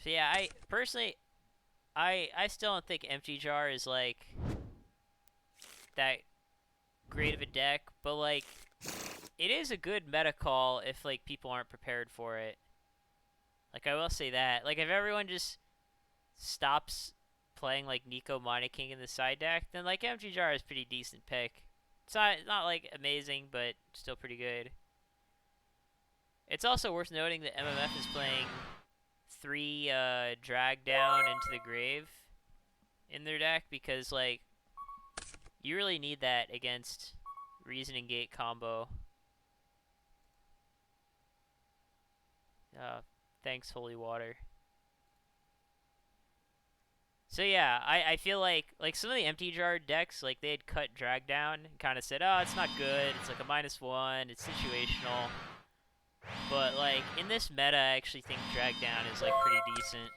So yeah, I personally, I still don't think Empty Jar is like that great of a deck, but like it is a good meta call if like people aren't prepared for it. Like I will say that. Like if everyone just stops playing like Nico Mana King in the side deck, then like Empty Jar is a pretty decent pick. It's not like amazing, but still pretty good. It's also worth noting that MMF is playing 3 drag down into the grave in their deck because like you really need that against Reasoning Gate combo. Uh, thanks, Holy Water. So yeah, I feel like some of the Empty Jar decks, like they had cut drag down and kind of said, oh, it's not good. It's like a -1. It's situational. But like in this meta, I actually think drag down is like pretty decent.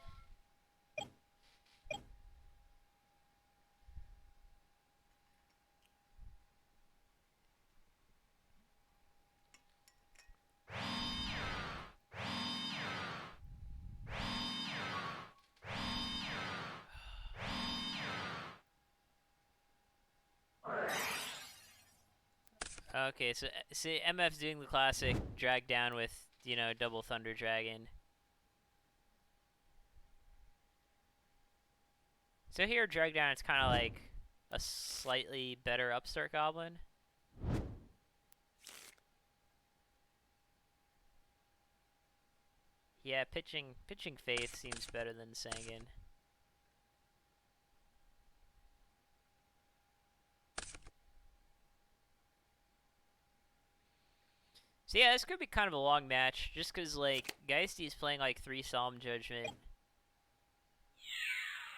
Okay, so see, MF's doing the classic drag down with, you know, double Thunder Dragon. So here, drag down, it's kind of like a slightly better upstart goblin. Yeah, pitching Faith seems better than Sangan. So yeah, this could be kind of a long match, just because like geistD's playing like 3 Solemn Judgment.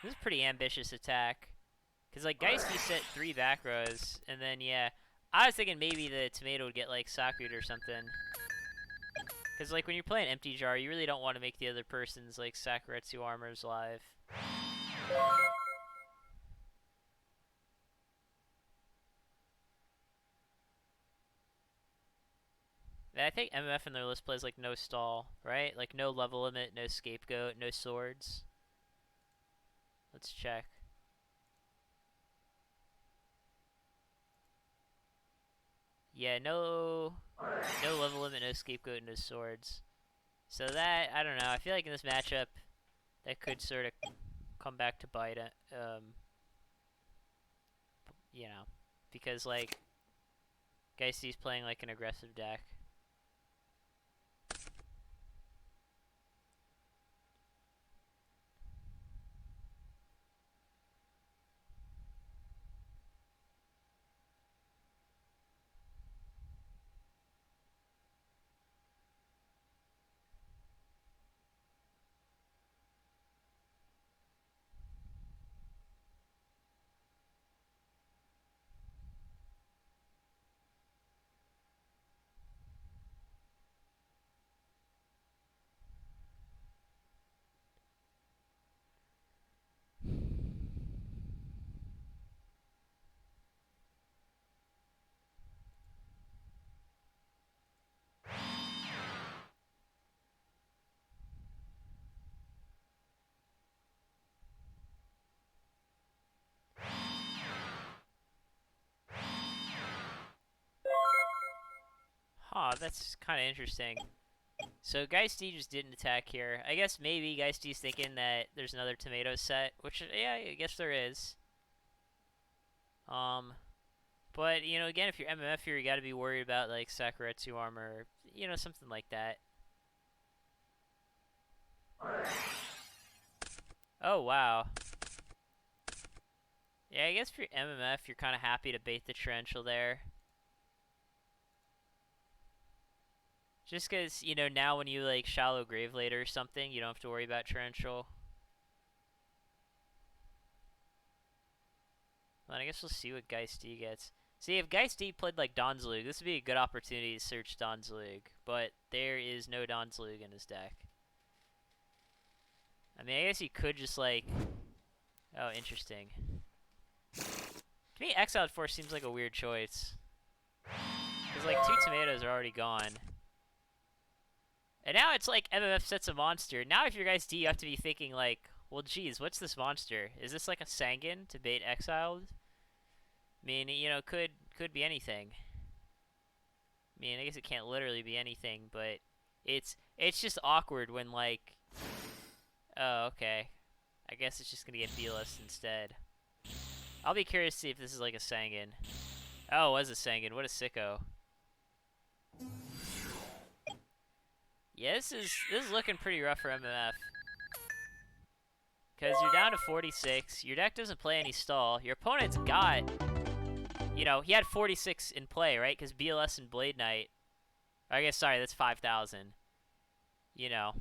This is a pretty ambitious attack, because like geistD set 3 back rows, and then yeah, I was thinking maybe the tomato would get like Saku'd or something. Because like when you're playing Empty Jar, you really don't want to make the other person's like Sakuretsu armors live. And I think MMF in their list plays like no stall, right? Like no level limit, no scapegoat, no swords. Let's check. Yeah, no level limit, no scapegoat, no swords. So that, I don't know. I feel like in this matchup, that could sort of come back to bite it. You know, because like geistD's playing like an aggressive deck. Huh, that's kind of interesting. So geistD just didn't attack here. I guess maybe geistD's thinking that there's another tomato set, which yeah, I guess there is. Um, but you know, again, if you're MMF here, you got to be worried about like Sakuretsu armor, you know, something like that. Oh wow. Yeah, I guess if you're MMF, you're kind of happy to bait the torrential there. Just because, you know, now when you like shallow grave later or something, you don't have to worry about torrential. Well, I guess we'll see what geistD gets. See, if geistD played like Donzlug, this would be a good opportunity to search Donzlug. But there is no Donzlug in his deck. I mean, I guess he could just like... Oh, interesting. To me, Exiled Force seems like a weird choice. Because like 2 tomatoes are already gone. And now it's like MMF sets a monster. Now if you're geistD, you have to be thinking like, well, geez, what's this monster? Is this like a Sanguine to bait Exiled? I mean, you know, could be anything. I mean, I guess it can't literally be anything, but it's just awkward when like, oh, okay. I guess it's just gonna get B-list instead. I'll be curious to see if this is like a Sanguine. Oh, it was a Sanguine. What a sicko. Yeah, this is looking pretty rough for MMF. Because you're down to 46. Your deck doesn't play any stall. Your opponent's got, you know, he had 46 in play, right? Because BLS and Blade Knight. I guess, sorry, that's 5,000. You know.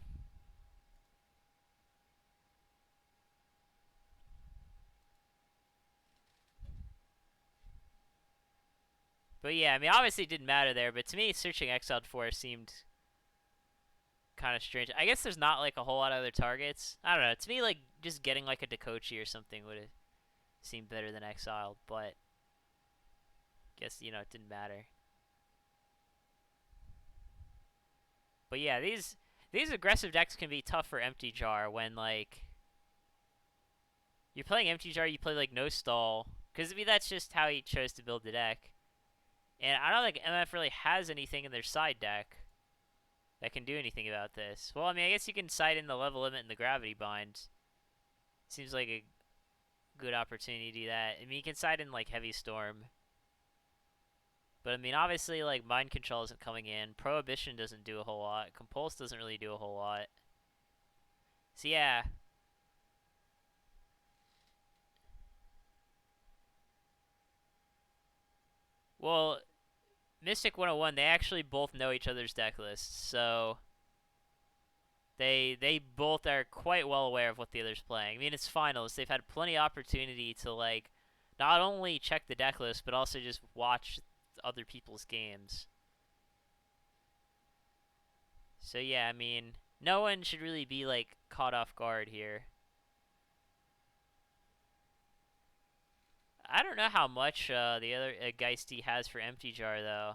But yeah, I mean, obviously it didn't matter there. But to me, searching Exiled 4 seemed kind of strange. I guess there's not like a whole lot of other targets. I don't know. To me, like just getting like a Dekochi or something would have seemed better than Exiled, but guess you know it didn't matter. But yeah, these aggressive decks can be tough for Empty Jar when like you're playing Empty Jar, you play like no stall because I mean that's just how he chose to build the deck. And I don't think MF really has anything in their side deck that can do anything about this. Well, I mean, I guess you can side in the level limit and the gravity bind. Seems like a good opportunity to do that. I mean, you can side in, like, Heavy Storm. But, I mean, obviously, like, Mind Control isn't coming in. Prohibition doesn't do a whole lot. Compulse doesn't really do a whole lot. So, yeah. Well, Mystic 101, they actually both know each other's deck lists, so they both are quite well aware of what the other's playing. I mean, it's finals. They've had plenty of opportunity to, like, not only check the deck list, but also just watch other people's games. So, yeah, I mean, no one should really be, like, caught off guard here. I don't know how much the other geisD has for Empty Jar, though.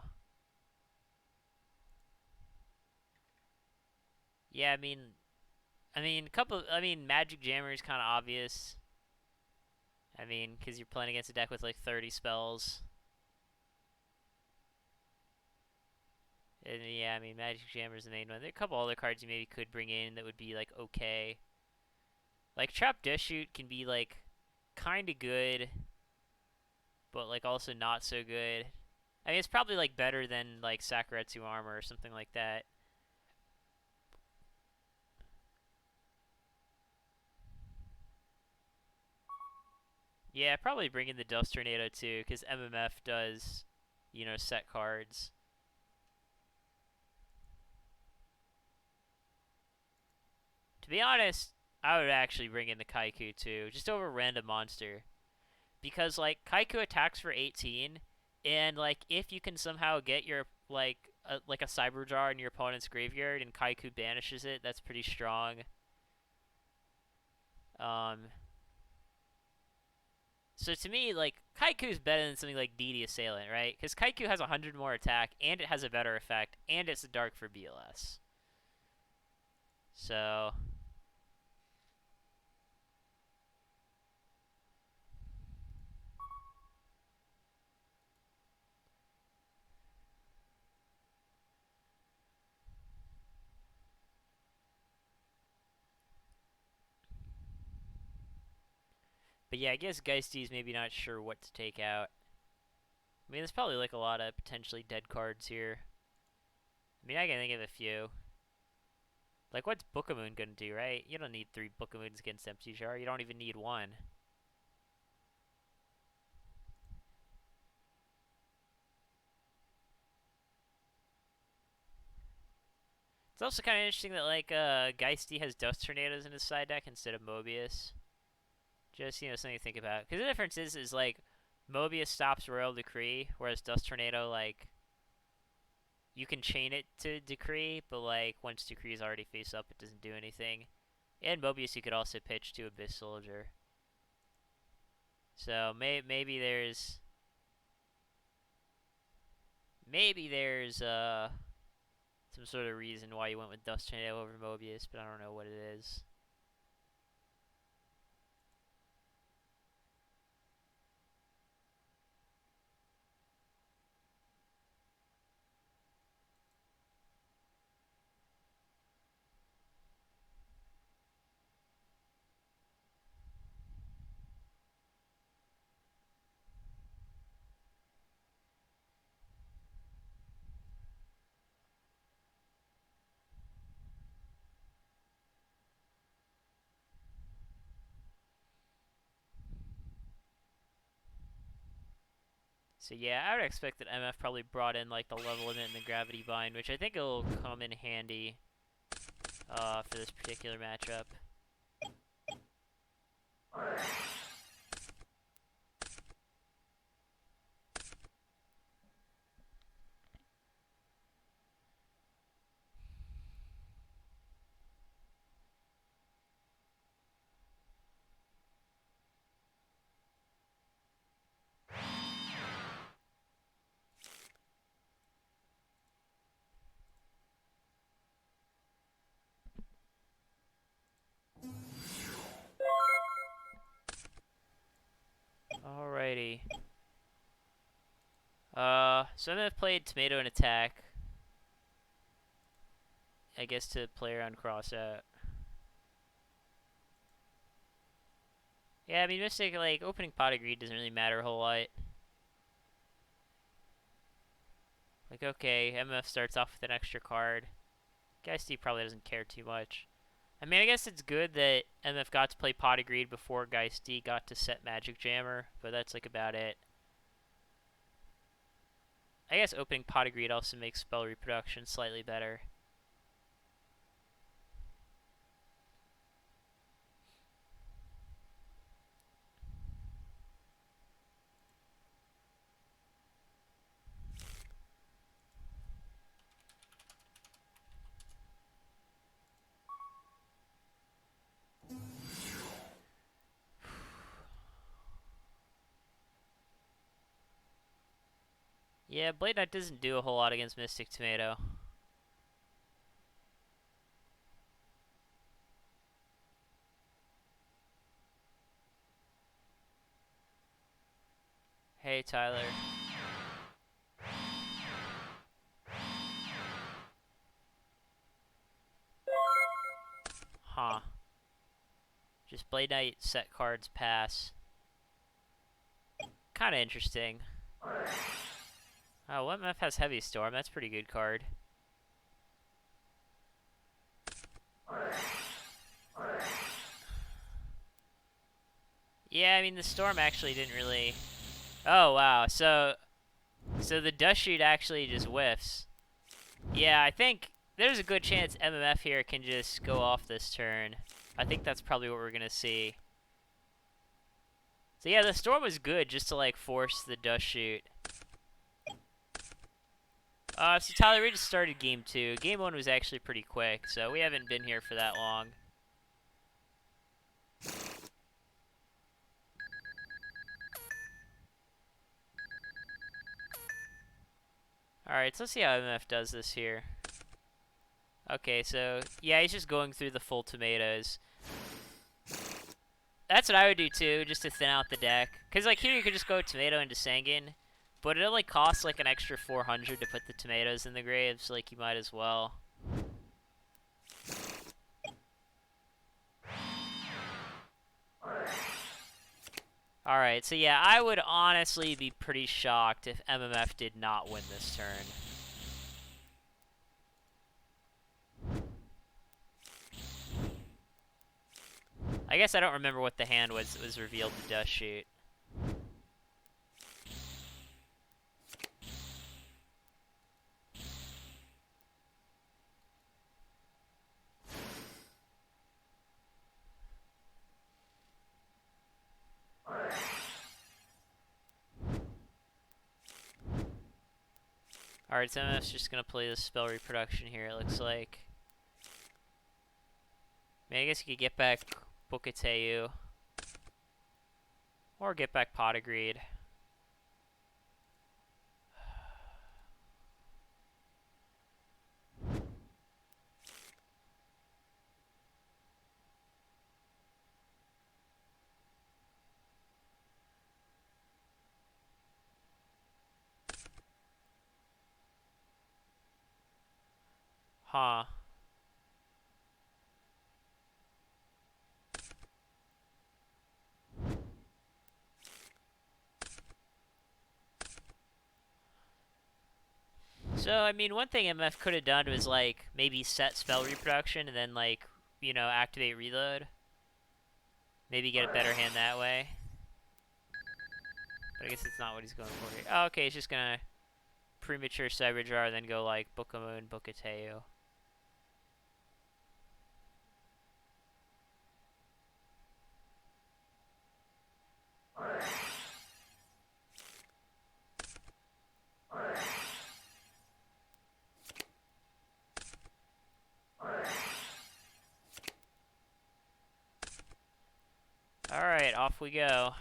Yeah, I mean, Magic Jammer is kind of obvious. I mean, because you're playing against a deck with like 30 spells. And yeah, I mean, Magic Jammer is the main one. There are a couple other cards you maybe could bring in that would be like okay. Like Trap Dish Shoot can be like kind of good, but like also not so good. I mean, it's probably like better than like Sakuretsu Armor or something like that. Yeah, probably bring in the Dust Tornado too, because MMF does, you know, set cards. To be honest, I would actually bring in the Kaiku too, just over Random Monster. Because, like, Kaiku attacks for 18, and, like, if you can somehow get your, like a Cyber Jar in your opponent's graveyard and Kaiku banishes it, that's pretty strong. So to me, like, Kaiku is better than something like DD Assailant, right? Because Kaiku has 100 more attack, and it has a better effect, and it's a dark for BLS. So... But yeah, I guess geisD's maybe not sure what to take out. I mean, there's probably like a lot of potentially dead cards here. I mean, I can think of a few. Like, what's Book of Moon gonna do, right? You don't need 3 Book of Moons against Empty Jar. You don't even need 1. It's also kind of interesting that, like, geisD has Dust Tornadoes in his side deck instead of Mobius. Just, you know, something to think about. Because the difference is, like, Mobius stops Royal Decree, whereas Dust Tornado, like, you can chain it to Decree, but, like, once Decree is already face up, it doesn't do anything. And Mobius you could also pitch to Abyss Soldier. So, maybe there's... Maybe there's, some sort of reason why you went with Dust Tornado over Mobius, but I don't know what it is. So yeah, I would expect that MF probably brought in like the level limit and the gravity bind, which I think will come in handy for this particular matchup. Alrighty. So MF played Tomato and Attack. I guess to play around cross out. Yeah, I mean Mystic, like, opening Pot of Greed doesn't really matter a whole lot. Like, okay, MF starts off with an extra card. geistD probably doesn't care too much. I mean, I guess it's good that MF got to play Pot of Greed before geistD got to set Magic Jammer, but that's, like, about it. I guess opening Pot of Greed also makes spell reproduction slightly better. Yeah, Blade Knight doesn't do a whole lot against Mystic Tomato. Hey, Tyler. Huh. Just Blade Knight, set cards, pass. Kinda interesting. Oh, MF has Heavy Storm. That's a pretty good card. Yeah, I mean, the Storm actually didn't really... Oh, wow. So the Dust Shoot actually just whiffs. Yeah, I think there's a good chance MMF here can just go off this turn. I think that's probably what we're going to see. So yeah, the Storm was good just to, like, force the Dust Shoot. So Tyler, we just started Game 2. Game 1 was actually pretty quick, so we haven't been here for that long. Alright, so let's see how MF does this here. Okay, so, yeah, he's just going through the full tomatoes. That's what I would do, too, just to thin out the deck. Because, like, here you could just go tomato into Sanguine, but it only costs, like, an extra 400 to put the tomatoes in the grave, so, like, you might as well. Alright, so yeah, I would honestly be pretty shocked if MMF did not win this turn. I guess I don't remember what the hand was revealed to Dust Shoot. Alright, so MF's just gonna play this spell reproduction here, it looks like. I mean, I guess you could get back Bookateu. Or get back Pot of Greed. Huh. So, I mean, one thing MF could have done was, like, maybe set spell reproduction and then, like, you know, activate reload. Maybe get a better hand that way. But I guess it's not what he's going for here. Oh, okay, he's just gonna premature Cyberjar, then go, like, Book a Moon, Book a Teo. Alright, off we go.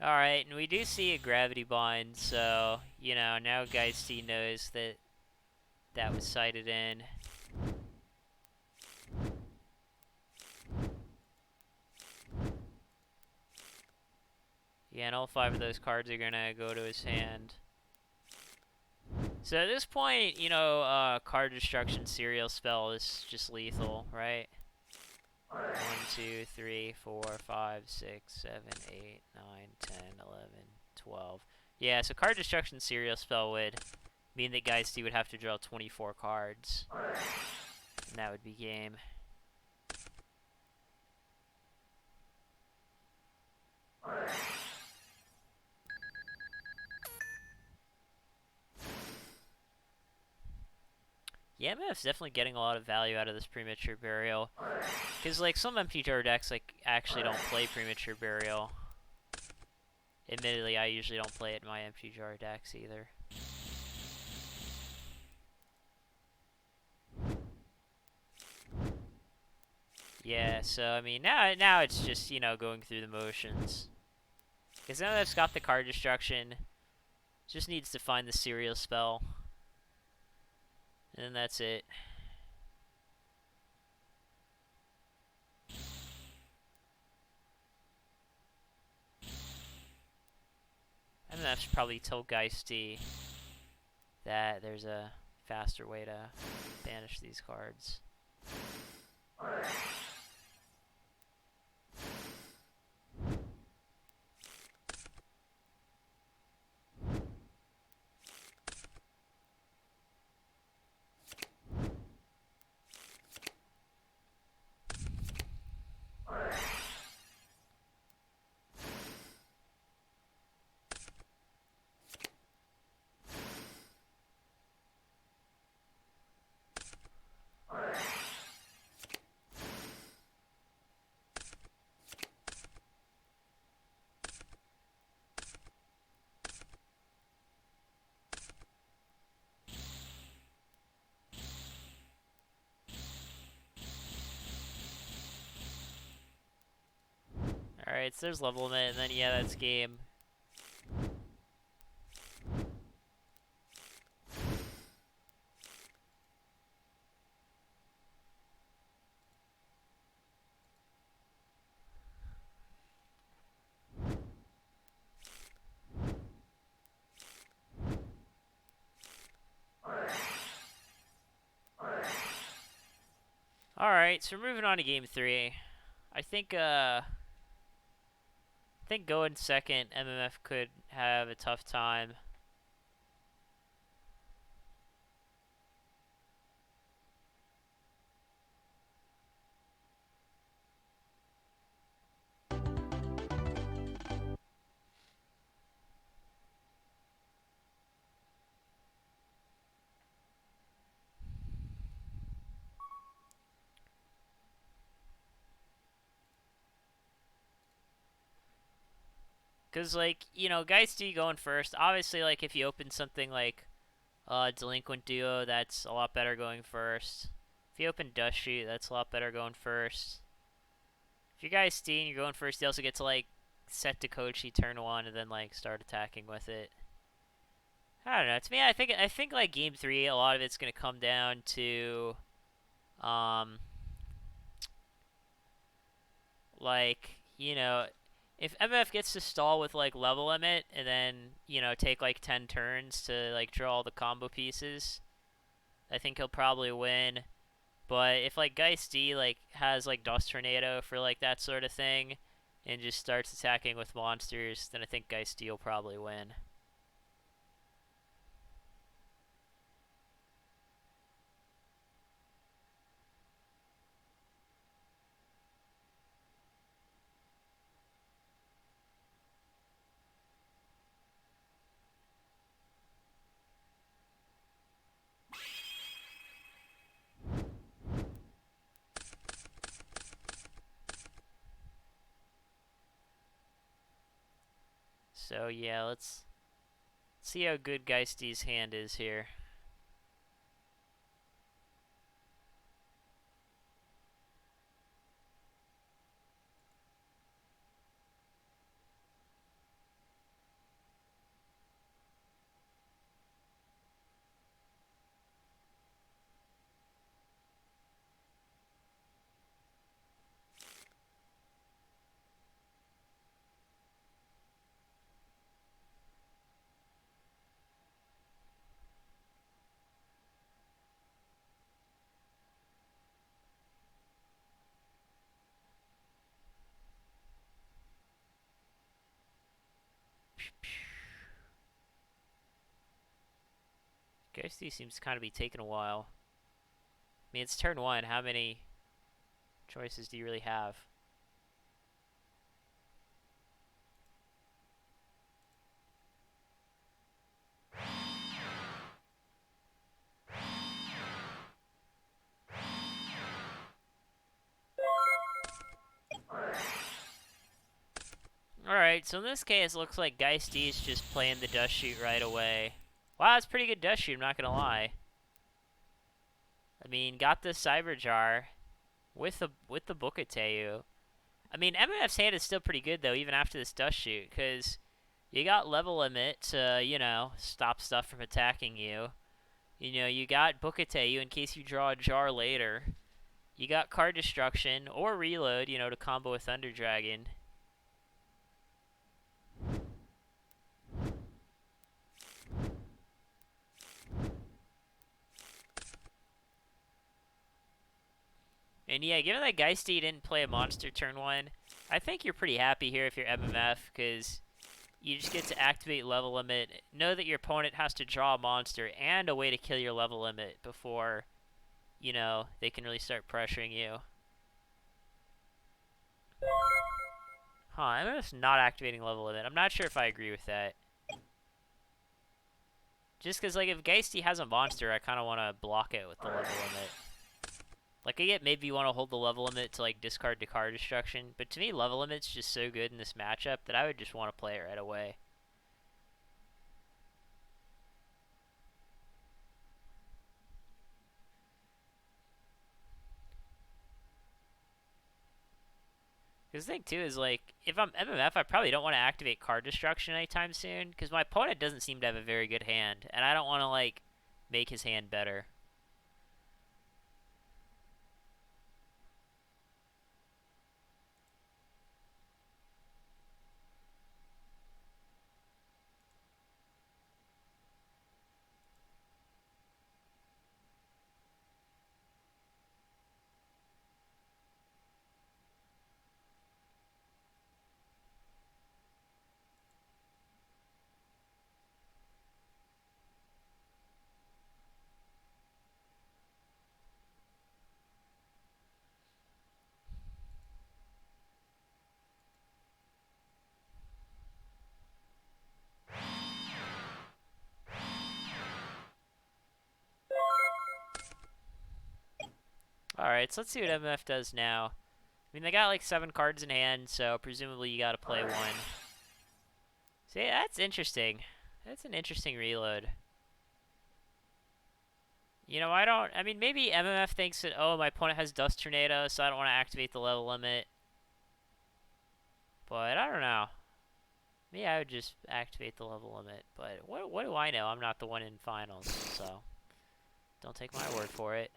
Alright, and we do see a gravity bind, so, you know, now geistD knows that that was sighted in. Yeah, and all 5 of those cards are gonna go to his hand. So at this point, you know, card destruction serial spell is just lethal, right? 1, 2, 3, 4, 5, 6, 7, 8, 9, 10, 11, 12. Yeah, so card destruction serial spell would mean that geistD would have to draw 24 cards. And that would be game. Yeah, MMF's definitely getting a lot of value out of this premature burial. Because, like, some MTGR decks, like, actually don't play premature burial. Admittedly, I usually don't play it in my MTGR decks either. Yeah, so, I mean, now it's just, you know, going through the motions. Because now that it's got the card destruction, just needs to find the serial spell. And then that's it. MMF's probably told geistD that there's a faster way to banish these cards. Alright, so there's level limit, and then yeah, that's game. Alright, so we're moving on to game 3. I think going second, MMF could have a tough time. Because, like, you know, geistD going first, obviously, like, if you open something like Delinquent Duo, that's a lot better going first. If you open Dust Sheet, that's a lot better going first. If you're geistD and you're going first, you also get to, like, set Dekochi turn 1 and then, like, start attacking with it. I don't know. To me, I think like game 3, a lot of it's gonna come down to, like, you know, If MMF gets to stall with like level limit and then, you know, take like 10 turns to like draw all the combo pieces, I think he'll probably win. But if like geistD like has like Dust Tornado for like that sort of thing and just starts attacking with monsters, then I think geistD will probably win. So yeah, let's see how good geistD's hand is here. geistD seems to kind of be taking a while. I mean, it's turn 1. How many choices do you really have? Alright, so in this case, it looks like geistD is just playing the Dust Shoot right away. Wow, that's pretty good Dust Shoot, I'm not gonna lie. I mean, got the Cyber Jar with the Bookateu. I mean, MMF's hand is still pretty good, though, even after this Dust Shoot, because you got Level Limit to, you know, stop stuff from attacking you. You know, you got Bookateu in case you draw a jar later. You got Card Destruction, or Reload, you know, to combo with Thunder Dragon. And yeah, given that geistD didn't play a monster turn 1, I think you're pretty happy here if you're MMF, because you just get to activate level limit, know that your opponent has to draw a monster, and a way to kill your level limit before, you know, they can really start pressuring you. Huh, I'm just not activating level limit. I'm not sure if I agree with that. Just because, like, if geistD has a monster, I kind of want to block it with the level limit. Like, I get maybe you want to hold the level limit to, like, discard to card destruction, but to me, level limit's just so good in this matchup that I would just want to play it right away. Because the thing, too, is, like, if I'm MMF, I probably don't want to activate card destruction anytime soon, because my opponent doesn't seem to have a very good hand, and I don't want to, like, make his hand better. Alright, so let's see what MMF does now. I mean, they got like 7 cards in hand, so presumably you gotta play 1. See, that's interesting. That's an interesting reload. You know, I mean, maybe MMF thinks that, oh, my opponent has Dust Tornado, so I don't want to activate the level limit. But I don't know. Maybe I would just activate the level limit. But what do I know? I'm not the one in finals, so don't take my word for it.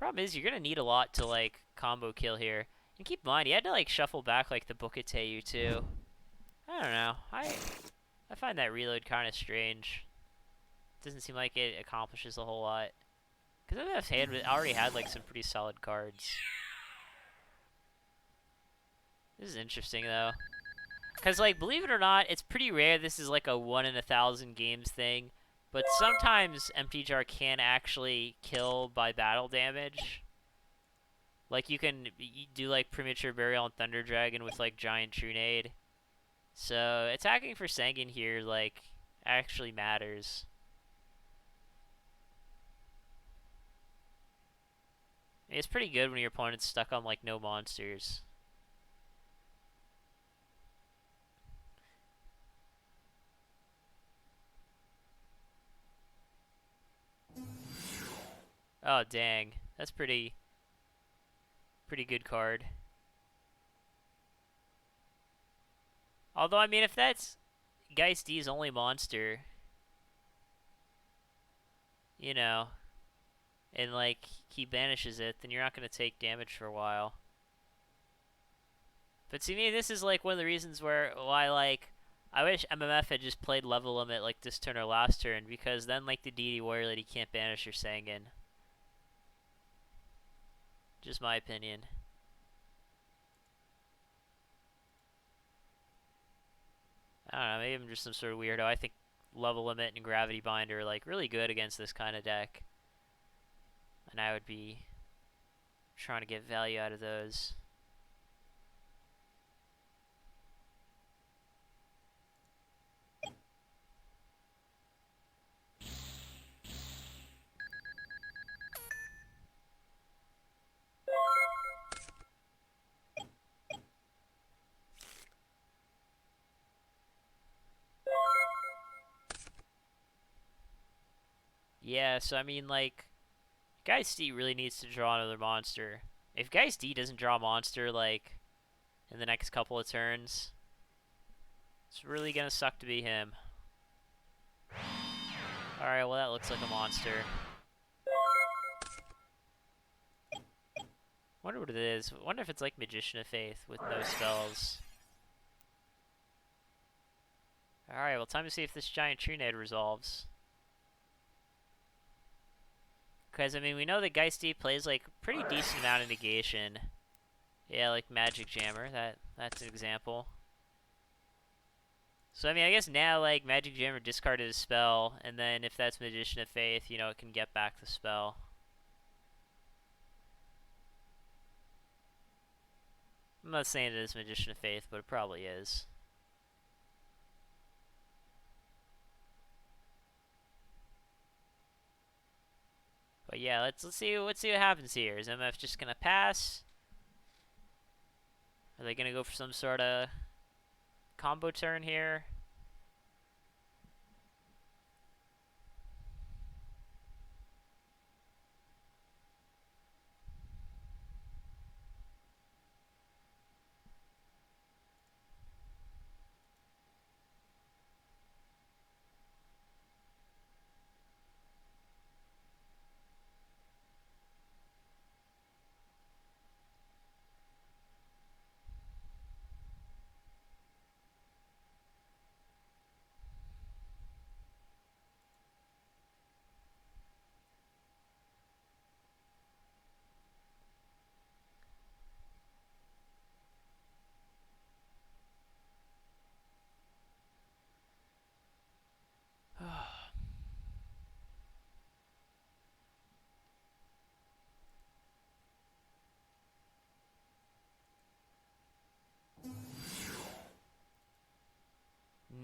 Problem is, you're gonna need a lot to like combo kill here. And keep in mind, he had to like shuffle back like the Bookateu too. I don't know. I find that reload kind of strange. Doesn't seem like it accomplishes a whole lot. Because MMF's hand already had like some pretty solid cards. This is interesting though. Because like, believe it or not, it's pretty rare this is like a 1 in 1,000 games thing. But sometimes Empty Jar can actually kill by battle damage. Like you can do like Premature Burial and Thunder Dragon with like Giant Trunade. So attacking for Sengen here like actually matters. It's pretty good when your opponent's stuck on like no monsters. Oh dang, that's pretty good card. Although I mean, if that's geistD's only monster, you know, and like he banishes it, then you're not gonna take damage for a while. But to me, this is like one of the reasons why like I wish MMF had just played level limit like this turn or last turn, because then like the DD Warrior Lady can't banish your Sengen. Just my opinion. I don't know, maybe I'm just some sort of weirdo. I think level limit and gravity bind are like really good against this kind of deck. And I would be trying to get value out of those. Yeah, so I mean, like, geistD really needs to draw another monster. If geistD doesn't draw a monster, like, in the next couple of turns, it's really gonna suck to be him. Alright, well that looks like a monster. Wonder what it is. Wonder if it's like Magician of Faith with no spells. Alright, well time to see if this Giant Trunade resolves. Because, I mean, we know that geistD plays, like, pretty decent amount of negation. Yeah, like Magic Jammer, that's an example. So, I mean, I guess now, like, Magic Jammer discarded a spell, and then if that's Magician of Faith, you know, it can get back the spell. I'm not saying it is Magician of Faith, but it probably is. But yeah, let's see what happens here. Is MF just gonna pass? Are they gonna go for some sort of combo turn here?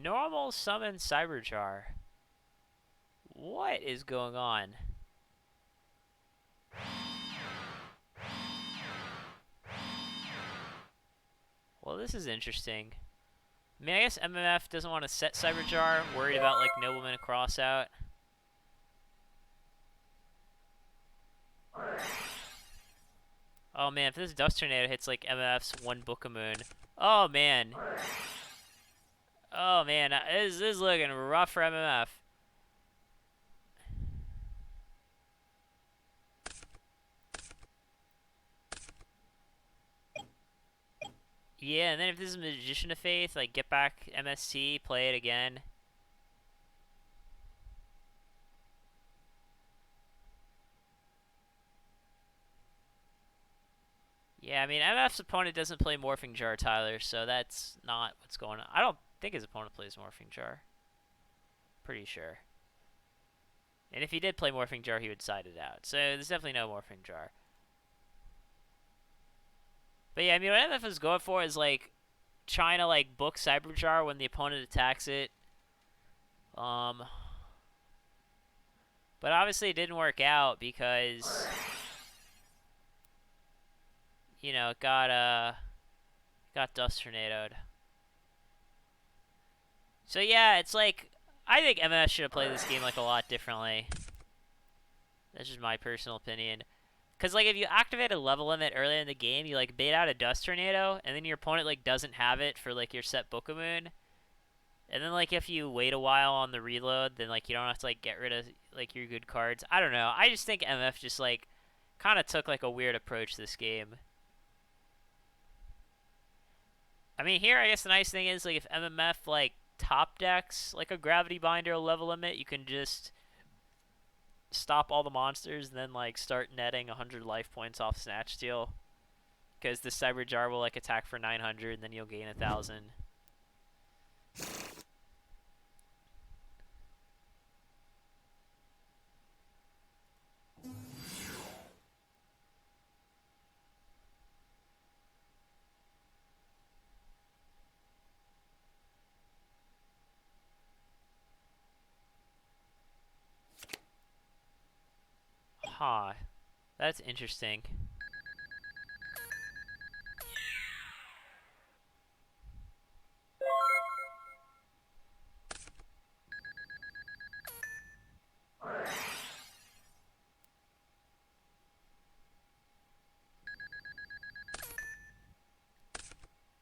Normal summon Cyberjar. What is going on? Well, this is interesting. I mean, I guess MMF doesn't want to set Cyberjar, worried about, like, Nobleman Crossout. Oh, man, if this Dust Tornado hits, like, MMF's one Book of Moon. Oh, man. Oh, man, this is looking rough for MMF. Yeah, and then if this is Magician of Faith, like get back MST, play it again. Yeah, I mean, MF's opponent doesn't play Morphing Jar, Tyler, so that's not what's going on. I don't think his opponent plays Morphing Jar. Pretty sure. And if he did play Morphing Jar, he would side it out. So there's definitely no Morphing Jar. But yeah, I mean, what MF is going for is, like, trying to, like, book Cyber Jar when the opponent attacks it. But obviously it didn't work out because, you know, it got Dust Tornadoed. So yeah, it's like, I think MMF should have played this game, like, a lot differently. That's just my personal opinion. Because, like, if you activate a level limit early in the game, you, like, bait out a Dust Tornado, and then your opponent, like, doesn't have it for, like, your set Book-a-Moon. And then, like, if you wait a while on the reload, then, like, you don't have to, like, get rid of, like, your good cards. I don't know. I just think MF just, like, kind of took, like, a weird approach this game. I mean, here, I guess the nice thing is, like, if MMF, like, top decks, like, a Gravity Binder level limit, you can just stop all the monsters and then, like, start netting 100 life points off Snatch Steal. Because the Cyber Jar will, like, attack for 900, and then you'll gain 1,000. Huh. That's interesting.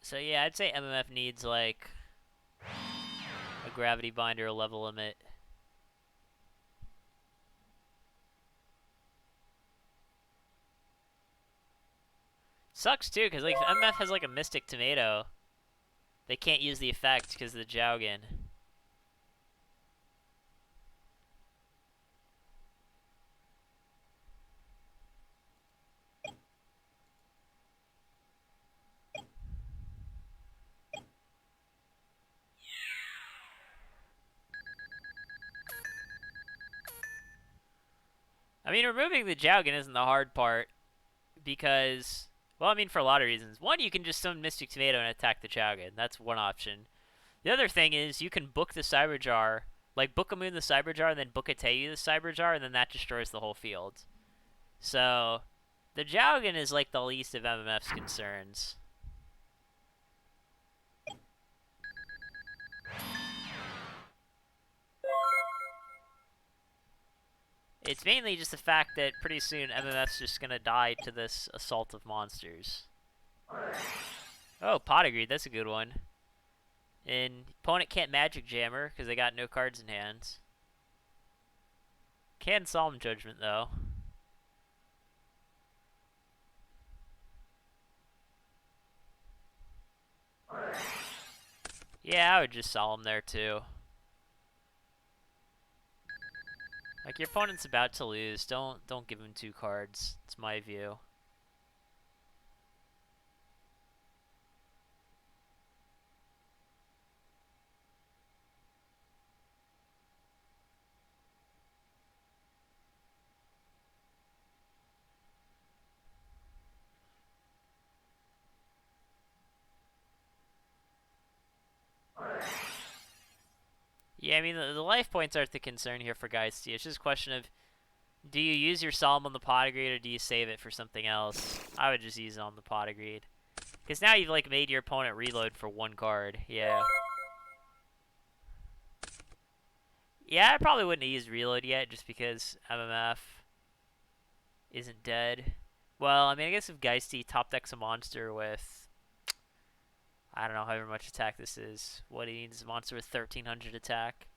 So yeah, I'd say MMF needs, like, a Gravity Binder or level limit. Sucks too, because, like, if MMF has, like, a Mystic Tomato, they can't use the effect because of the Jowgen. I mean, removing the Jowgen isn't the hard part because, well, I mean, for a lot of reasons. One, you can just summon Mystic Tomato and attack the Jowgen. That's one option. The other thing is you can book the Cyber Jar, like Book-a-Moon the Cyber Jar and then Book-a-Teyu the Cyber Jar, and then that destroys the whole field. So, the Jowgen is, like, the least of MMF's concerns. It's mainly just the fact that pretty soon MMF's just gonna die to this assault of monsters. Oh, Potagreed, that's a good one. And opponent can't Magic Jammer because they got no cards in hand. Can Solemn Judgment, though. Yeah, I would just Solemn there, too. Like, your opponent's about to lose. Don't give him 2 cards. It's my view. Yeah, I mean, the life points aren't the concern here for geistD. It's just a question of, do you use your Solemn on the Potagreed or do you save it for something else? I would just use it on the Potagreed. Because now you've, like, made your opponent reload for 1 card. Yeah. Yeah, I probably wouldn't have used reload yet just because MMF isn't dead. Well, I mean, I guess if geistD top decks a monster with, I don't know, however much attack this is. What he needs is a monster with 1,300 attack.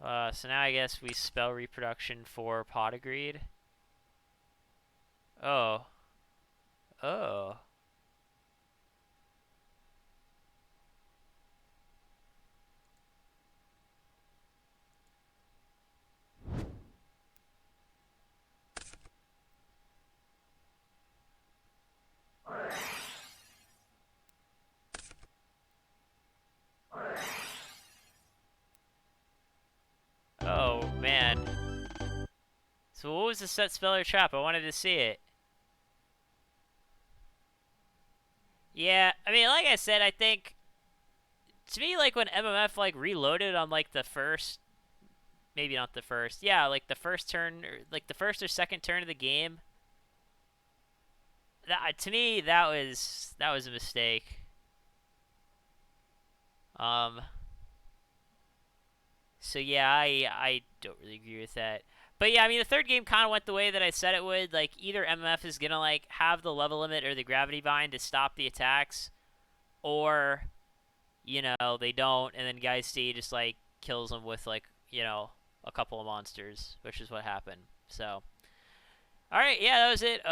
So now I guess we spell reproduction for Potagreed. Oh. Oh. Oh, man. So what was the set speller trap? I wanted to see it. Yeah, I mean, like I said, I think to me, like when MMF like reloaded on like the first, maybe not the first, yeah, like the first turn, or like the first or second turn of the game. That to me, that was a mistake. Um. So yeah, I don't really agree with that. But yeah, I mean the third game kind of went the way that I said it would. Like either MMF is gonna like have the level limit or the gravity bind to stop the attacks, or they don't, and then geistD just like kills them with like a couple of monsters, which is what happened. So, all right, yeah, that was it.